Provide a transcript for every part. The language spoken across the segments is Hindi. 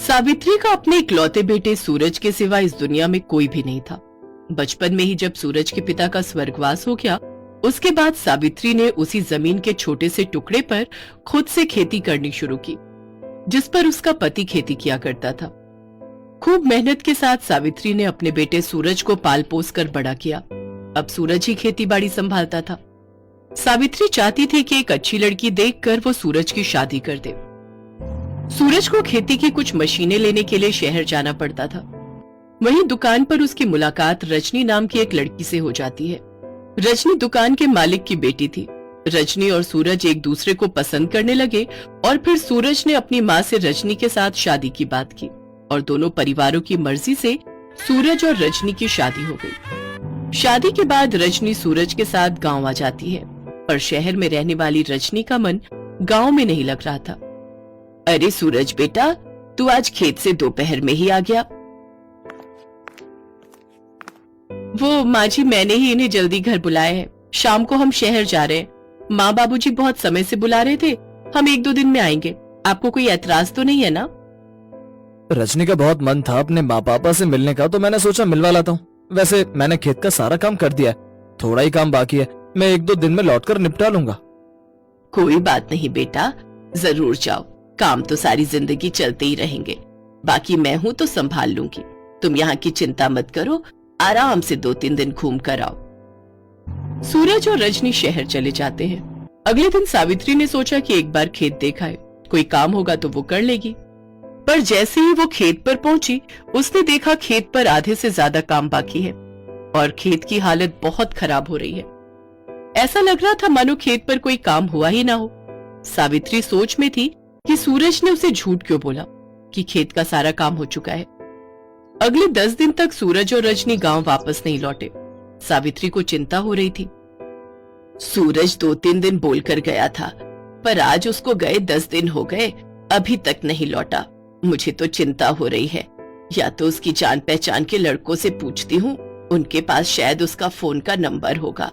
सावित्री का अपने इकलौते बेटे सूरज के सिवा इस दुनिया में कोई भी नहीं था। बचपन में ही जब सूरज के पिता का स्वर्गवास हो गया, उसके बाद सावित्री ने उसी जमीन के छोटे से टुकड़े पर खुद से खेती करनी शुरू की, जिस पर उसका पति खेती किया करता था। खूब मेहनत के साथ सावित्री ने अपने बेटे सूरज को पाल पोस कर बड़ा किया। अब सूरज ही खेती बाड़ी संभालता था। सावित्री चाहती थी कि एक अच्छी लड़की देखकर वो सूरज की शादी कर दे। सूरज को खेती की कुछ मशीनें लेने के लिए शहर जाना पड़ता था। वहीं दुकान पर उसकी मुलाकात रजनी नाम की एक लड़की से हो जाती है। रजनी दुकान के मालिक की बेटी थी। रजनी और सूरज एक दूसरे को पसंद करने लगे और फिर सूरज ने अपनी माँ से रजनी के साथ शादी की बात की और दोनों परिवारों की मर्जी से सूरज और रजनी की शादी हो गई। शादी के बाद रजनी सूरज के साथ गांव आ जाती है, पर शहर में रहने वाली रजनी का मन गांव में नहीं लग रहा था। अरे सूरज बेटा, तू आज खेत से दोपहर में ही आ गया। वो माँ जी, मैंने ही इन्हें जल्दी घर बुलाया है। शाम को हम शहर जा रहे हैं। माँ बाबूजी बहुत समय से बुला रहे थे। हम 1-2 दिन में आएंगे। आपको कोई ऐतराज तो नहीं है ना? रजनी का बहुत मन था अपने माँ पापा से मिलने का, तो मैंने सोचा मिलवा लाता हूँ। वैसे मैंने खेत का सारा काम कर दिया है, थोड़ा ही काम बाकी है। मैं 1-2 दिन में लौटकर निपटा लूंगा। कोई बात नहीं बेटा, जरूर जाओ। काम तो सारी जिंदगी चलते ही रहेंगे। बाकी मैं हूँ तो संभाल लूंगी। तुम यहाँ की चिंता मत करो, आराम से 2-3 दिन घूम कर आओ। सूरज और रजनी शहर चले जाते हैं। अगले दिन सावित्री ने सोचा कि एक बार खेत देखा है, कोई काम होगा तो वो कर लेगी। पर जैसे ही वो खेत पर पहुंची, उसने देखा खेत पर आधे से ज्यादा काम बाकी है और खेत की हालत बहुत खराब हो रही है। ऐसा लग रहा था मानो खेत पर कोई काम हुआ ही ना हो। सावित्री सोच में थी कि सूरज ने उसे झूठ क्यों बोला कि खेत का सारा काम हो चुका है। अगले 10 दिन तक सूरज और रजनी गांव वापस नहीं लौटे। सावित्री को चिंता हो रही थी। सूरज 2-3 दिन बोलकर गया था, पर आज उसको गए 10 दिन हो गए, अभी तक नहीं लौटा। मुझे तो चिंता हो रही है। या तो उसकी जान पहचान के लड़कों से पूछती हूँ, उनके पास शायद उसका फोन का नंबर होगा।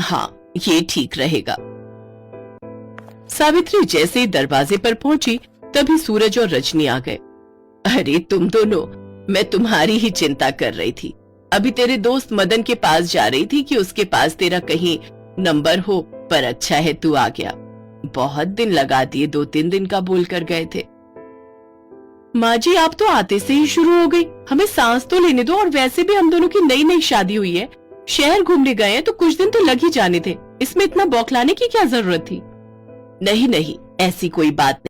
हाँ, ये ठीक रहेगा। सावित्री जैसे ही दरवाजे पर पहुंची, तभी सूरज और रजनी आ गए। अरे तुम दोनों, मैं तुम्हारी ही चिंता कर रही थी। अभी तेरे दोस्त मदन के पास जा रही थी कि उसके पास तेरा कहीं नंबर हो, पर अच्छा है तू आ गया। बहुत दिन लगा दिए, 2-3 दिन का बोल कर गए थे। माँ जी, आप तो आते से ही शुरू हो गई। हमें सांस तो लेने दो। और वैसे भी हम दोनों की नई शादी हुई है, शहर घूमने गए हैं तो कुछ दिन तो लग ही जाने थे। इसमें इतना बौखलाने की क्या जरूरत थी? नहीं, ऐसी कोई बात नहीं।